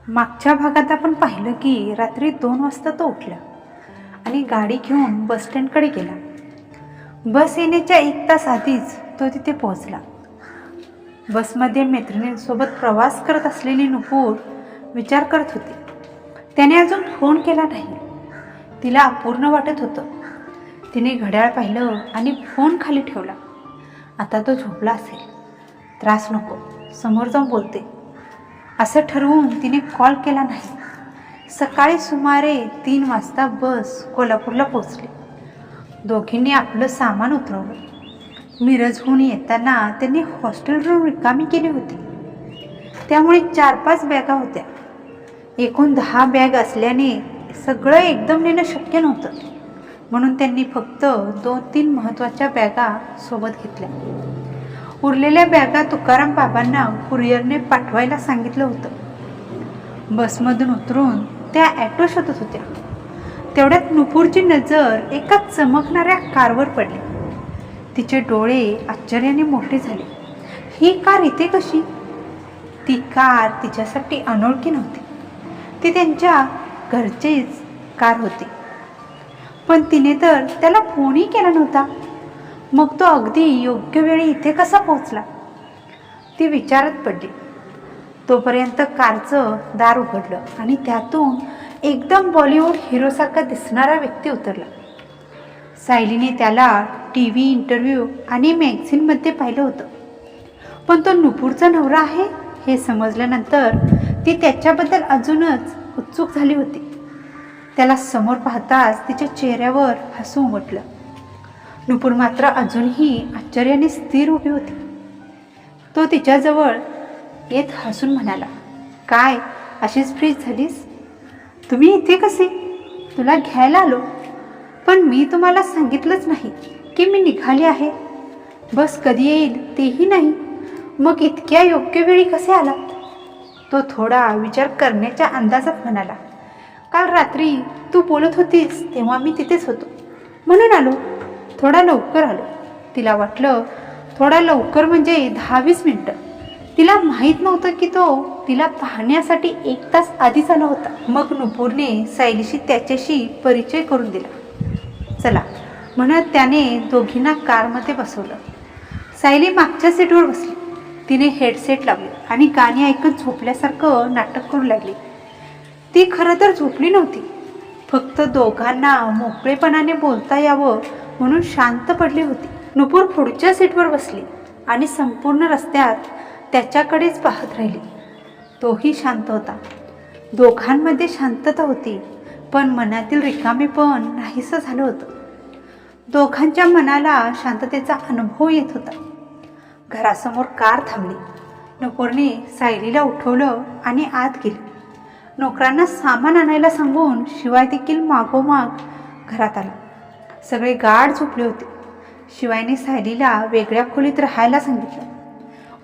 मागच्या भागात आपण पाहिलं की रात्री 2 वाजता तो उठला आणि गाडी घेऊन बस स्टँडकडे गेला. बस येण्याच्या 1 तास आधीच तो तिथे पोहोचला. बसमध्ये मैत्रिणींसोबत प्रवास करत असलेली नुपूर विचार करत होती. त्याने अजून फोन केला नाही. तिला अपूर्ण वाटत होतं. तिने घड्याळ पाहिलं आणि फोन खाली ठेवला. आता तो झोपला असेल, त्रास नको, समोर जाऊन बोलते असं ठरवून तिने कॉल केला नाही. सकाळी सुमारे 3 वाजता बस कोल्हापूरला पोचली. दोघींनी आपलं सामान उतरवलं. मिरजहून येताना त्यांनी हॉस्टेल रूम रिकामी केली होती. त्यामुळे 4-5 बॅगा होत्या. एकूण 10 बॅग असल्याने सगळं एकदम नेणं शक्य नव्हतं. म्हणून त्यांनी फक्त 2-3 महत्त्वाच्या बॅगा सोबत घेतल्या. उरलेल्या बॅगा तुकाराम बाबांना कुरिअरने पाठवायला सांगितलं होतं. बसमधून उतरून त्या ॲटो शोधत होत्या. तेवढ्यात नुपूरची नजर एका चमकणाऱ्या कारवर पडली. तिचे डोळे आश्चर्याने मोठे झाले. ही कार इथे कशी? ती कार तिच्यासाठी अनोळखी नव्हती. ती त्यांच्या घरचीच कार होती. पण तिने तर त्याला फोनही केला नव्हता. मग तो अगदी योग्य वेळी इथे कसा पोहोचला? ती विचारात पडली. तोपर्यंत कारचं दार उघडलं आणि त्यातून एकदम बॉलिवूड हिरोसारखा दिसणारा व्यक्ती उतरला. सायलीने त्याला TV इंटरव्ह्यू आणि मॅगझिनमध्ये पाहिलं होतं. पण तो नुपूरचा नवरा आहे हे समजल्यानंतर ती त्याच्याबद्दल अजूनच उत्सुक झाली होती. त्याला समोर पाहताच तिच्या चेहऱ्यावर हसू उमटलं. नुपूर मात्र अजूनही आश्चर्याने स्थिर उभी होती. तो तिच्याजवळ येत हसून म्हणाला, काय अशीच फ्रीज झालीस? तुम्ही इथे कसे? तुला घ्यायला आलो, पण मी तुम्हाला सांगितलंच नाही की मी निघाली आहे. बस कधी येईल तेही नाही. मग इतक्या योग्य वेळी कसे आलात? तो थोडा विचार करण्याच्या अंदाजात म्हणाला, काल रात्री तू बोलत होतीस तेव्हा मी तिथेच होतो, म्हणून आलो. थोडा लवकर आलो. तिला वाटलं थोडा लवकर म्हणजे 10-20 मिनटं. तिला माहीत नव्हतं की तो तिला पाहण्यासाठी 1 तास आधीच आला होता. मग नुपूरने सायलीशी त्याच्याशी परिचय करून दिला. चला म्हणत त्याने दोघींना कारमध्ये बसवलं. सायली मागच्या सीटवर बसली. तिने हेडसेट लावले आणि गाणी ऐकत झोपल्यासारखं नाटक करू लागली. ती खरं तर झोपली नव्हती. फक्त दोघांना मोकळेपणाने बोलता यावं म्हणून शांत पडली होती. नुपूर पुढच्या सीटवर बसली आणि संपूर्ण रस्त्यात त्याच्याकडेच पाहत राहिली. तोही शांत होता. दोघांमध्ये शांतता होती, पण मनातील रिकामेपण नाहीसं झालं होतं. दोघांच्या मनाला शांततेचा अनुभव येत होता. घरासमोर कार थांबली. नुपूरने सायलीला उठवलं आणि आत गेली. नोकरांना सामान आणायला सांगून शिवाय देखील मागोमाग घरात आला. सगळे गाढ झोपले होते. शिवायने सायलीला वेगळ्या खोलीत राहायला सांगितलं.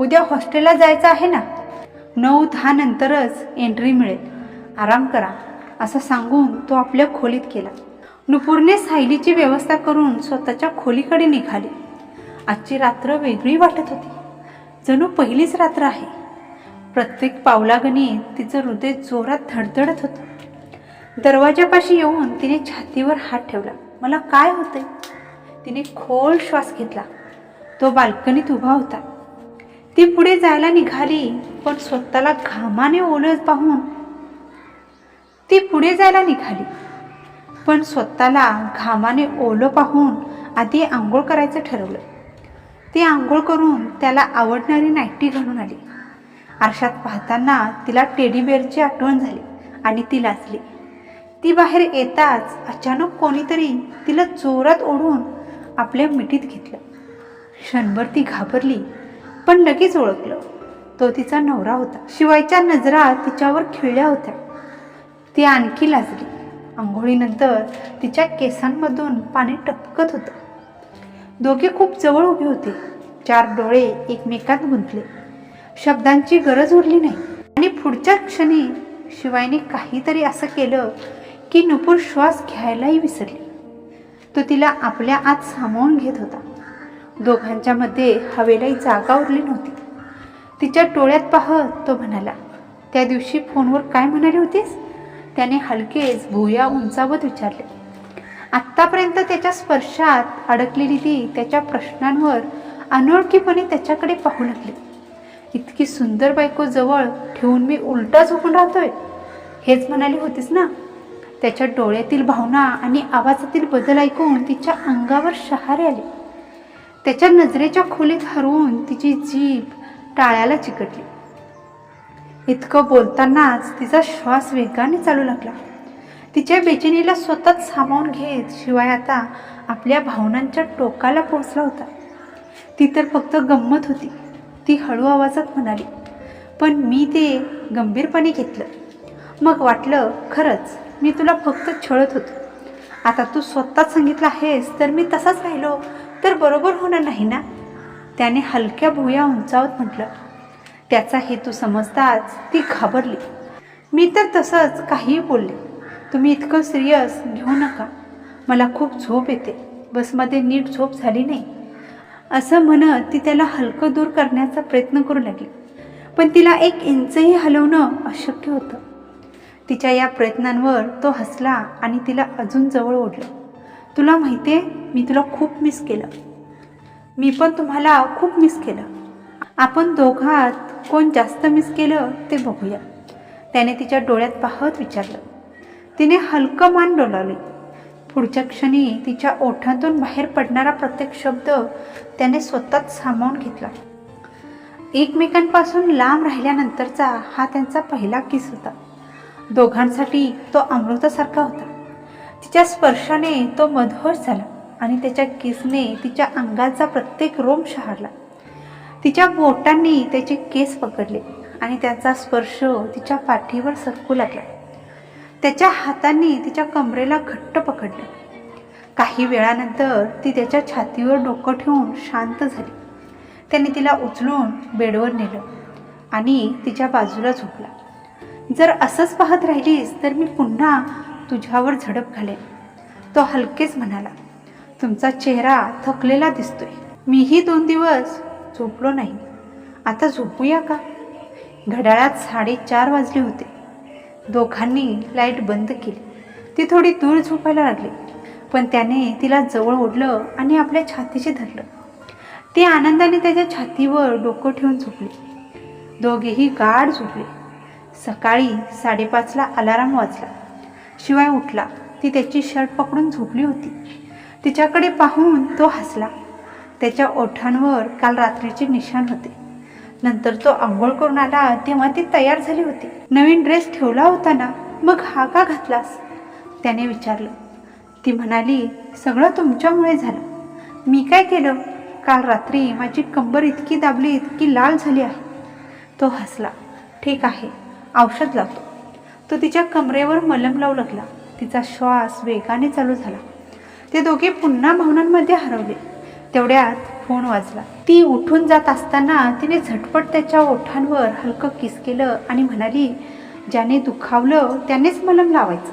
उद्या हॉस्टेलला जायचं आहे ना, 9-10 नंतरच एंट्री मिळेल, आराम करा असं सांगून तो आपल्या खोलीत गेला. नुपूरने सायलीची व्यवस्था करून स्वतःच्या खोलीकडे निघाली. आजची रात्र वेगळी वाटत होती. जणू पहिलीच रात्र आहे. प्रत्येक पावलागणिक तिचं हृदय जोरात धडधडत होतं. दरवाजापाशी येऊन तिने छातीवर हात ठेवला. मला काय होतंय? तिने खोल श्वास घेतला. तो बाल्कनीत उभा होता. ती पुढे जायला निघाली, पण स्वतःला घामाने ओलं पाहून आधी आंघोळ करायचं ठरवलं. ती आंघोळ करून त्याला आवडणारी नाईटी घालून आली. आरशात पाहताना तिला टेडी बेअरची आठवण झाली आणि ती लाजली. ती बाहेर येताच अचानक कोणीतरी तिला जोरात ओढून आपल्या मिठीत घेतलं. क्षणभर ती घाबरली, पण लगेच ओळखलं. तो तिचा नवरा होता. शिवायच्या नजरा तिच्यावर खिळल्या होत्या. ती आणखी लाजली. आंघोळीनंतर तिच्या केसांमधून पाणी टपकत होतं. दोघे खूप जवळ उभे होते. 4 डोळे एकमेकात गुंतले. शब्दांची गरज उरली नाही. आणि पुढच्या क्षणी शिवायने काहीतरी असं केलं की नुपूर श्वास घ्यायलाही विसरली. तो तिला आपल्या आत सामावून घेत होता. दोघांच्या मध्ये हवेलाही जागा उरली नव्हती. तिच्या डोळ्यात पाहत तो म्हणाला, त्या दिवशी फोनवर काय म्हणाली होतीस? त्याने हलकेच भुवया उंचावत विचारले. आत्तापर्यंत त्याच्या स्पर्शात अडकलेली ती त्याच्या प्रश्नांवर अनोळखीपणे त्याच्याकडे पाहू लागली. इतकी सुंदर बायको जवळ ठेवून मी उलटा झोपून राहतोय, हेच म्हणाली होतीस ना? त्याच्या डोळ्यातील भावना आणि आवाजातील बदल ऐकून तिच्या अंगावर शहारे आले. त्याच्या नजरेच्या खोलीत हरवून तिची जीभ टाळ्याला चिकटली. इतकं बोलतानाच तिचा श्वास वेगाने चालू लागला. तिच्या बेचैनीला स्वतःच सामावून घेत शिवाय आता आपल्या भावनांच्या टोकाला पोहोचला होता. ती तर फक्त गंमत होती, ती हळू आवाजात म्हणाली. पण मी ते गंभीरपणे घेतलं. मग वाटलं खरंच मी तुला फक्त छळत होतो. आता तू स्वतःच सांगितलं आहेस तर मी तसाच राहिलो तर बरोबर होणार नाही ना? त्याने हलक्या भुवया उंचावत म्हटलं. त्याचा हेतू समजताच ती घाबरली. मी तर तसंच काहीही बोलले. तुम्ही इतकं सिरियस घेऊ नका, मला खूप झोप येते, बसमध्ये नीट झोप झाली नाही, असं म्हणत ती त्याला हलकं दूर करण्याचा प्रयत्न करू लागली. पण तिला 1 इंचही हलवणं अशक्य होतं. तिच्या या प्रयत्नांवर तो हसला आणि तिला अजून जवळ ओढलं. तुला माहिती आहे, मी तुला खूप मिस केलं. मी पण तुम्हाला खूप मिस केलं. आपण दोघात कोण जास्त मिस केलं ते बघूया, त्याने तिच्या डोळ्यात पाहत विचारलं. तिने हलकं मान डोलावली. पुढच्या क्षणी तिच्या ओठांतून बाहेर पडणारा प्रत्येक शब्द त्याने स्वतःच सामावून घेतला. एकमेकांपासून लांब राहिल्यानंतरचा हा त्यांचा पहिला किस होता. दोघांसाठी तो अमृतासारखा होता. तिच्या स्पर्शाने तो मधोर झाला आणि त्याच्या किसने तिच्या अंगाचा प्रत्येक रोम शहारला. तिच्या बोटांनी त्याचे केस पकडले आणि त्याचा स्पर्श तिच्या पाठीवर सरकू लागला. त्याच्या हातांनी तिच्या कमरेला घट्ट पकडलं. काही वेळानंतर ती त्याच्या छातीवर डोकं ठेवून शांत झाली. त्याने तिला उचलून बेडवर नेलं आणि तिच्या बाजूला झोपला. जर असंच पाहत राहिलीस तर मी पुन्हा तुझ्यावर झडप घालेन, तो हलकेच म्हणाला. तुमचा चेहरा थकलेला दिसतोय. मीही 2 दिवस झोपलो नाही. आता झोपूया का? घड्याळात 4:30 वाजले होते. दोघांनी लाईट बंद केली. ती थोडी दूर झोपायला लागली, पण त्याने तिला जवळ ओढलं आणि आपल्या छातीशी धरलं. ती आनंदाने त्याच्या छातीवर डोकं ठेवून झोपली. दोघेही गाढ झोपले. सकाळी 5:30ला अलार्म वाजला. शिवाय उठला. ती त्याची शर्ट पकडून झोपली होती. तिच्याकडे पाहून तो हसला. त्याच्या ओठांवर काल रात्रीचे निशाण होते. नंतर तो आंघोळ करून आला तेव्हा ती तयार झाली होती. नवीन ड्रेस ठेवला होता ना, मग हा का घातलास? त्याने विचारलं. ती म्हणाली, सगळं तुमच्यामुळे झालं. मी काय केलं? काल रात्री माझी कंबर इतकी दाबली, इतकी लाल झाली आहे. तो हसला. ठीक आहे, औषध लावतो. तो तिच्या कमरेवर मलम लावू लागला. तिचा श्वास वेगाने चालू झाला. ते दोघे पुन्हा भावनांमध्ये हरवले. तेवढ्यात फोन वाजला. ती उठून जात असताना तिने झटपट त्याच्या ओठांवर हलकं किस केलं आणि म्हणाली, ज्याने दुखावलं त्यानेच मलम लावायचं.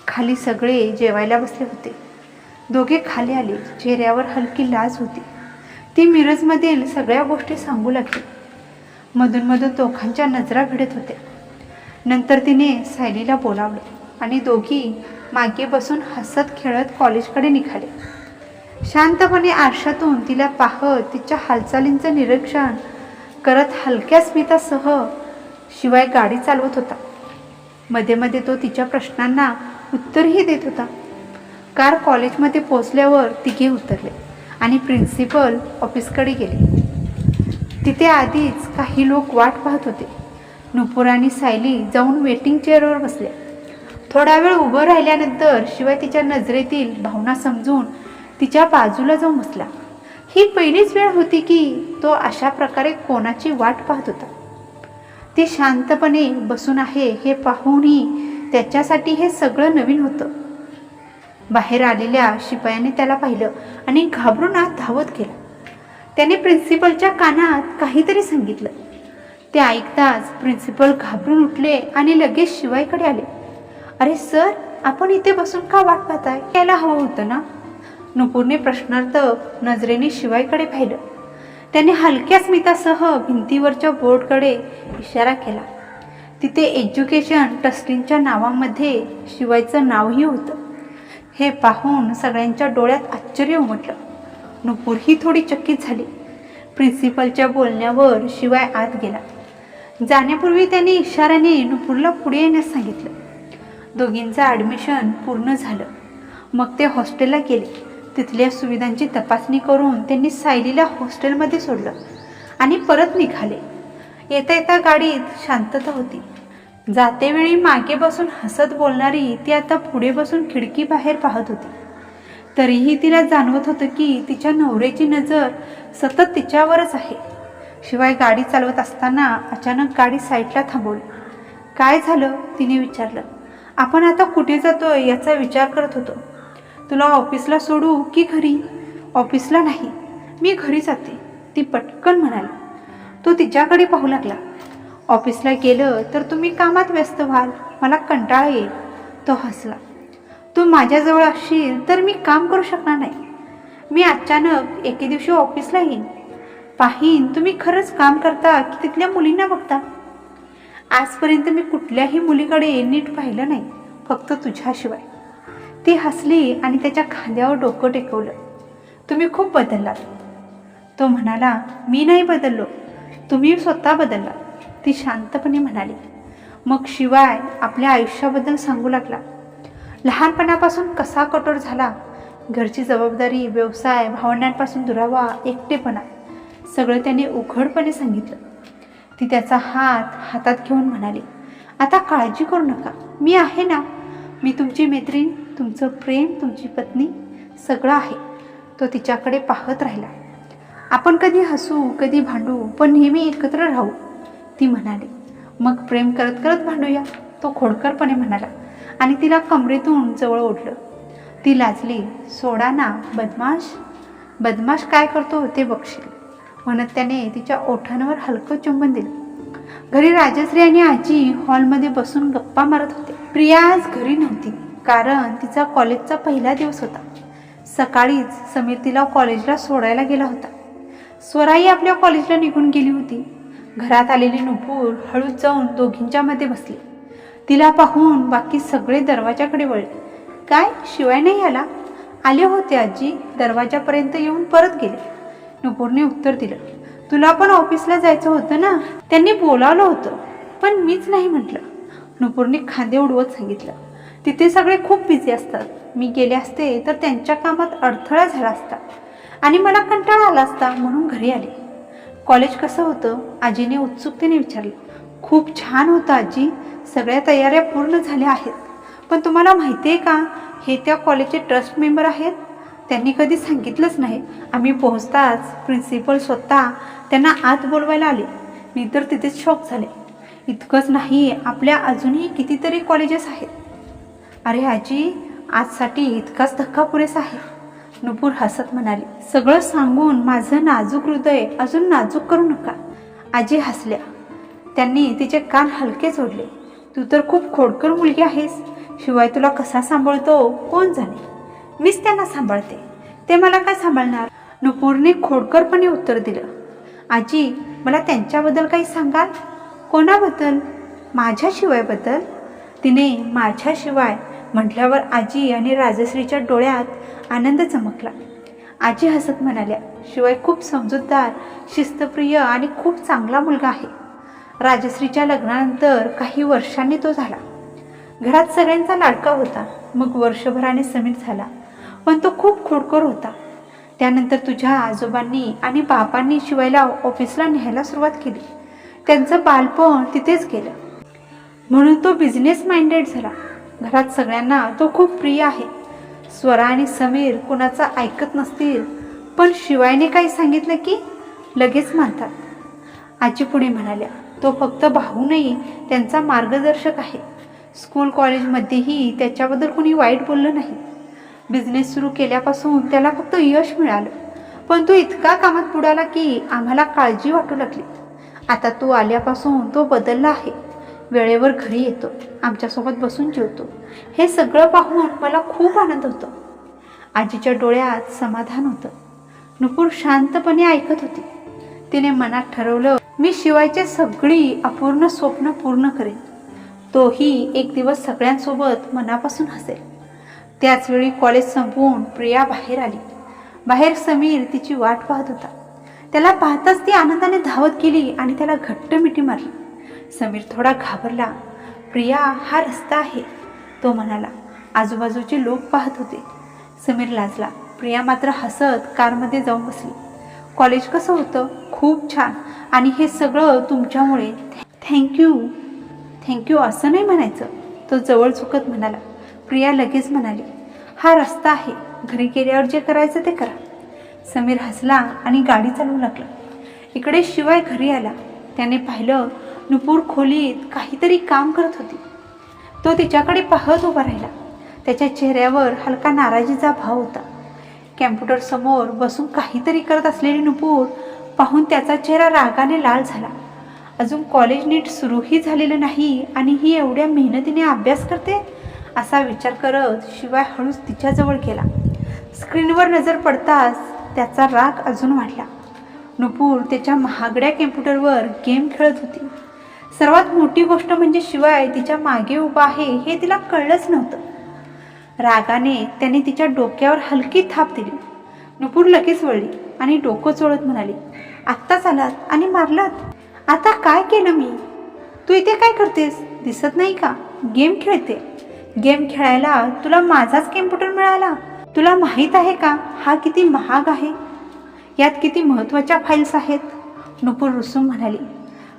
खाली सगळे जेवायला बसले होते. दोघे खाली आले. चेहऱ्यावर हलकी लाज होती. ती मिरजमधील सगळ्या गोष्टी सांगू लागली. मधून मधून दोघांच्या नजरा भिडत होत्या. नंतर तिने सायलीला बोलावलं आणि दोघी मागे बसून हसत खेळत कॉलेजकडे निघाले. शांतपणे आरशातून तिला पाहत तिच्या हालचालींचं निरीक्षण करत हलक्या स्मितासह शिवाय गाडी चालवत होता. मध्ये मध्ये तो तिच्या प्रश्नांना उत्तरही देत होता. कार कॉलेजमध्ये पोचल्यावर तिघे उतरले आणि प्रिन्सिपल ऑफिसकडे गेले. तिथे आधीच काही लोक वाट पाहत होते. नुपूर आणि सायली जाऊन वेटिंग चेअरवर बसल्या. थोडा वेळ उभं राहिल्यानंतर शिवाय तिच्या नजरेतील भावना समजून तिच्या बाजूला जाऊन बसला. ही पहिलीच वेळ होती की तो अशा प्रकारे कोणाची वाट पाहत होता. ती शांतपणे बसून आहे हे पाहूनही त्याच्यासाठी हे सगळं नवीन होतं. बाहेर आलेल्या शिपायाने त्याला पाहिलं आणि घाबरून आत धावत गेला. त्याने प्रिन्सिपलच्या कानात काहीतरी सांगितलं. ते ऐकताच प्रिन्सिपल घाबरून उठले आणि लगेच शिवायकडे आले. अरे सर, आपण इथे बसून का वाट पाहताय? यायला हवं होतं ना? नुपूरने प्रश्नार्थक नजरेने शिवायकडे पाहिलं. त्याने हलक्या स्मितासह भिंतीवरच्या बोर्डकडे इशारा केला. तिथे एज्युकेशन ट्रस्टींच्या नावामध्ये शिवायचं नावही होतं. हे पाहून सगळ्यांच्या डोळ्यात आश्चर्य उमटलं. नुपूर ही थोडी चकित झाली. प्रिन्सिपलच्या बोलण्यावर शिवाय आत गेला. जाण्यापूर्वी त्याने इशाऱ्याने नुपूरला पुढे येण्यास सांगितलं. दोघींचं ॲडमिशन पूर्ण झालं. मग ते हॉस्टेलला गेले. तिथल्या सुविधांची तपासणी करून त्यांनी सायलीला हॉस्टेलमध्ये सोडलं आणि परत निघाले. येता येता गाडीत शांतता होती. जातेवेळी मागे बसून हसत बोलणारी ती आता पुढे बसून खिडकी बाहेर पाहत होती. तरीही तिला जाणवत होतं की तिच्या नवऱ्याची नजर सतत तिच्यावरच आहे. शिवाय गाडी चालवत असताना अचानक गाडी साईडला थांबवली. काय झालं तिने विचारलं. आपण आता कुठे जातोय याचा विचार करत होतो. तुला ऑफिसला सोडू की घरी? ऑफिसला नाही, मी घरी जाते, ती पटकन म्हणाली. तो तिच्याकडे पाहू लागला. ऑफिसला गेलं तर तुम्ही कामात व्यस्त व्हाल, मला कंटाळा येईल. तो हसला. तू माझ्याजवळ असशील तर मी काम करू शकणार नाही. मी अचानक एके दिवशी ऑफिसला येईन, पाहीन तुम्ही खरंच काम करता की तिथल्या मुलींना बघता. आजपर्यंत मी कुठल्याही मुलीकडे नीट पाहिलं नाही, फक्त तुझ्याशिवाय. ती हसली आणि त्याच्या खांद्यावर डोकं टेकवलं. तुम्ही खूप बदललात. तो म्हणाला, मी नाही बदललो, तुम्ही स्वतः बदलला. ती शांतपणे म्हणाली. मग शिवाय आपल्या आयुष्याबद्दल सांगू लागला. लहानपणापासून कसा कठोर झाला. घरची जबाबदारी, व्यवसाय, भावंडांपासून दुरावा, एकटेपणा, सगळं त्याने उघडपणे सांगितलं. ती त्याचा हात हातात घेऊन म्हणाली, आता काळजी करू नका, मी आहे ना. मी तुमची मैत्रीण, तुमचं प्रेम, तुमची पत्नी, सगळं आहे. तो तिच्याकडे पाहत राहिला. आपण कधी हसू, कधी भांडू, पण नेहमी एकत्र राहू, ती म्हणाली. मग प्रेम करत करत भांडूया, तो खोडकरपणे म्हणाला आणि तिला कमरेतून जवळ ओढलं. ती लाजली. सोडा ना बदमाश. बदमाश काय करतो ते बघशील, म्हणत त्याने तिच्या ओठांवर हलकं चुंबन दिलं. घरी राजश्री आणि आजी हॉलमध्ये बसून गप्पा मारत होते. प्रिया आज घरी नव्हती, कारण तिचा कॉलेजचा पहिला दिवस होता. सकाळीच समीर तिला कॉलेजला सोडायला गेला होता. स्वराई आपल्या कॉलेजला निघून गेली होती. घरात आलेली नुपूर हळूच जाऊन दोघींच्या मध्ये बसली. तिला पाहून बाकी सगळे दरवाजाकडे वळले. काय, शिवाय नाही आला? आले होते आजी, दरवाजापर्यंत येऊन परत गेले. नुपूरने उत्तर दिलं. तुला पण ऑफिसला जायचं होतं ना, त्यांनी बोलावलं होतं, पण मीच नाही म्हटलं. नुपूरने खांदे उडवत सांगितलं. तिथे सगळे खूप बिझी असतात, मी गेले असते तर त्यांच्या कामात अडथळा झाला असता आणि मला कंटाळा आला असता, म्हणून घरी आले. कॉलेज कसं होतं? आजीने उत्सुकतेने विचारलं. खूप छान होतं आजी, सगळ्या तयाऱ्या पूर्ण झाल्या आहेत. पण तुम्हाला माहिती आहे का, हे त्या कॉलेजचे ट्रस्ट मेंबर आहेत. त्यांनी कधी सांगितलंच नाही. आम्ही पोहोचताच प्रिन्सिपल स्वतः त्यांना आत बोलवायला आले. मी तर तिथेच शॉक झाले. इतकंच नाही, आपल्या अजूनही कितीतरी कॉलेजेस आहेत. अरे आजी, आजसाठी इतकाच धक्का पुरेसा आहे, नुपूर हसत म्हणाली. सगळं सांगून माझं नाजूक हृदय अजून नाजूक करू नका. आजी हसल्या. त्यांनी तिचे कान हलके जोडले. तू तर खूप खोडकर मुलगी आहेस. शिवाय तुला कसा सांभाळतो कोण जाणे. मीच त्यांना सांभाळते, ते मला काय सांभाळणार? नुपूरने खोडकरपणे उत्तर दिलं. आजी, मला त्यांच्याबद्दल काही सांगाल? कोणाबद्दल? माझ्याशिवायबद्दल. तिने माझ्याशिवाय म्हटल्यावर आजी आणि राजश्रीच्या डोळ्यात आनंद चमकला. आजी हसत म्हणाल्या, शिवाय खूप समजूतदार, शिस्तप्रिय आणि खूप चांगला मुलगा आहे. राजश्रीच्या लग्नानंतर काही वर्षांनी तो झाला. घरात सगळ्यांचा लाडका होता. मग वर्षभराने समीर झाला, पण तो खूप खोडकर होता. त्यानंतर तुझ्या आजोबांनी आणि बापांनी शिवायला ऑफिसला न्यायला सुरुवात केली. त्यांचं बालपण तिथेच गेलं, म्हणून तो बिझनेस माइंडेड झाला. घरात सगळ्यांना तो खूप प्रिय आहे. स्वरा आणि समीर कुणाचा ऐकत नसतील, पण शिवायने काही सांगितलं की लगेच मानतात. आजी पुढे म्हणाल्या, तो फक्त भाऊ नाही, त्यांचा मार्गदर्शक आहे. स्कूल कॉलेजमध्येही त्याच्याबद्दल कुणी वाईट बोललं नाही. बिझनेस सुरू केल्यापासून त्याला फक्त यश मिळालं, पण तो इतका कामात बुडाला की आम्हाला काळजी वाटू लागली. आता तो आल्यापासून तो बदलला आहे. वेळेवर घरी येतो, आमच्यासोबत बसून जेवतो. हे सगळं पाहून मला खूप आनंद होतो. आजीच्या डोळ्यात समाधान होतं. नुपूर शांतपणे ऐकत होती. तिने मनात ठरवलं, मी शिवायची सगळी अपूर्ण स्वप्न पूर्ण करेन. तोही एक दिवस सगळ्यांसोबत मनापासून हसेल. त्याचवेळी कॉलेज संपवून प्रिया बाहेर आली. बाहेर समीर तिची वाट पाहत होता. त्याला पाहताच ती आनंदाने धावत गेली आणि त्याला घट्ट मिठी मारली. समीर थोडा घाबरला. प्रिया, हा रस्ता आहे, तो म्हणाला. आजूबाजूचे लोक पाहत होते. समीर लाजला. प्रिया मात्र हसत कारमध्ये जाऊन बसली. कॉलेज कसं होतं? खूप छान, आणि हे सगळं तुमच्यामुळे. थँक्यू असं नाही म्हणायचं, तो जवळ झुकत म्हणाला. प्रिया लगेच म्हणाली, हा रस्ता आहे, घरी गेल्यावर जे करायचं ते करा. समीर हसला आणि गाडी चालवू लागला. इकडे शिवाय घरी आला. त्याने पाहिलं नुपूर खोलीत काहीतरी काम करत होती. तो तिच्याकडे पाहत उभा राहिला. त्याच्या चेहऱ्यावर हलका नाराजीचा भाव होता. कॅम्प्युटर समोर बसून काहीतरी करत असलेली नुपूर पाहून त्याचा चेहरा रागाने लाल झाला. अजून कॉलेज नीट सुरूही झालेलं नाही आणि ही एवढ्या मेहनतीने अभ्यास करते असा विचार करत शिवाय हळूच तिच्याजवळ गेला. स्क्रीनवर नजर पडताच त्याचा राग अजून वाढला. नुपूर त्याच्या महागड्या कॅम्प्युटरवर गेम खेळत होती. सर्वात मोठी गोष्ट म्हणजे शिवाय तिच्या मागे उभा आहे हे तिला कळलंच नव्हतं. रागाने त्याने तिच्या डोक्यावर हलकी थाप दिली. नुपूर लगेच वळली आणि डोकं चोळत म्हणाली, आत्ताच आलात आणि मारलात? आता काय केलं मी? तू इथे काय करतेस? दिसत नाही का? गेम खेळते. गेम खेळायला तुला माझाच कॅम्प्युटर मिळाला? तुला माहीत आहे का हा किती महाग आहे? यात किती महत्त्वाच्या फाईल्स आहेत? नुपूर रुसून म्हणाली,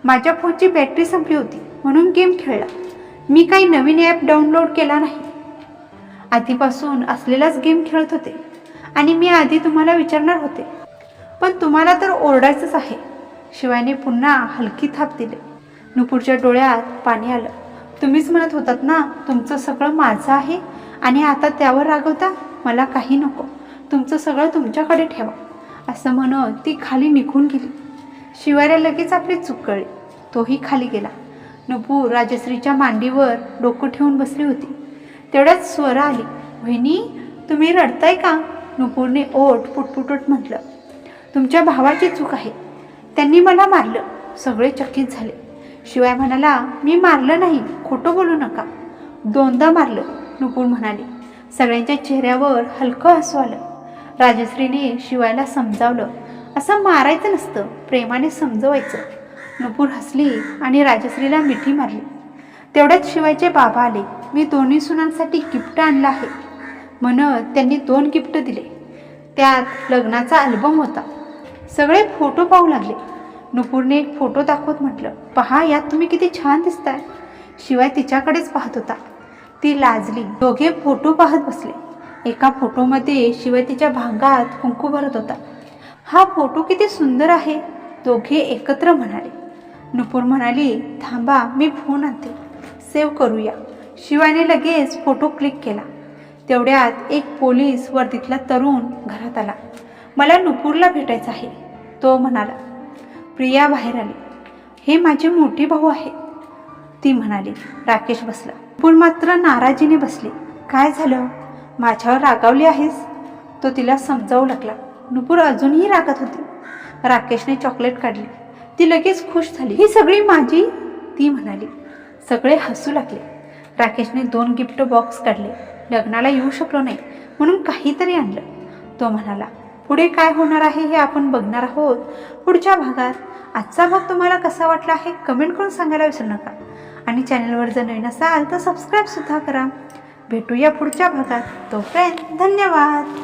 माझ्या फोनची बॅटरी संपली होती म्हणून गेम खेळला. मी काही नवीन ॲप डाउनलोड केला नाही. आधीपासून असलेलाच गेम खेळत होते आणि मी आधी तुम्हाला विचारणार होते, पण तुम्हाला तर ओरडायचंच आहे. शिवायने पुन्हा हलकी थाप दिली. नुपूरच्या डोळ्यात पाणी आलं. तुम्हीच म्हणत होतात ना तुमचं सगळं माझं आहे आणि आता त्यावर रागवता? मला काही नको, तुमचं सगळं तुमच्याकडे ठेवा, असं म्हणत ती खाली निघून गेली. शिवायला लगेच आपली चूक कळली. तोही खाली गेला. नुपूर राजश्रीच्या मांडीवर डोकं ठेवून बसली होती. तेवढ्यात स्वरा आली. वहिनी, तुम्ही रडताय का? नुपूरने ओठ पुटपुटत म्हटलं. तुमच्या भावाची चूक आहे, त्यांनी मला मारलं. सगळे चकित झाले. शिवाय म्हणाला, मी मारलं नाही, खोटं बोलू नका. 2दा मारलं, नुपूर म्हणाली. सगळ्यांच्या चेहऱ्यावर हलकं हसू आलं. राजश्रीने शिवायला समजावलं, असं मारायचं नसतं, प्रेमाने समजवायचं. नुपूर हसली आणि राजश्रीला मिठी मारली. तेवढ्यात शिवायचे बाबा आले. मी दोन्ही सुनांसाठी गिफ्ट आणलं आहे म्हणत त्यांनी 2 गिफ्ट दिले. त्यात लग्नाचा अल्बम होता. सगळे फोटो पाहू लागले. नुपूरने एक फोटो दाखवत म्हटलं, पहा, यात तुम्ही किती छान दिसताय. शिवाय तिच्याकडेच पाहत होता. ती लाजली. दोघे फोटो पाहत बसले. एका फोटोमध्ये शिवाय तिच्या भांगात कुंकू भरत होता. हा फोटो किती सुंदर आहे, दोघे एकत्र म्हणाले. नुपूर म्हणाली, थांबा, मी फोन आणते, सेव्ह करूया. शिवायने लगेच फोटो क्लिक केला. तेवढ्यात एक पोलीस वर्दीतला तरुण घरात आला. मला नुपूरला भेटायचं आहे, तो म्हणाला. प्रिया बाहेर आली. हे माझे मोठे भाऊ आहेत, ती म्हणाली. राकेश बसला. नुपूर मात्र नाराजीने बसली. काय झालं? माझ्यावर रागावली आहेस? तो तिला समजावू लागला. नुपूर अजूनही रागात होती. राकेशने चॉकलेट काढली. ती लगेच खुश झाली. ही सगळी माझी, ती म्हणाली. सगळे हसू लागले. राकेशने 2 गिफ्ट बॉक्स काढले. लग्नाला येऊ शकलो नाही म्हणून काहीतरी आणलं, तो म्हणाला. पुढे काय होणार आहे हे आपण बघणार आहोत पुढच्या भागात. आजचा भाग तुम्हाला कसा वाटला आहे कमेंट करून सांगायला विसरू नका. आणि चॅनलवर जर नवीन असाल तर सबस्क्राईब सुद्धा करा. भेटूया पुढच्या भागात. तोपर्यंत धन्यवाद.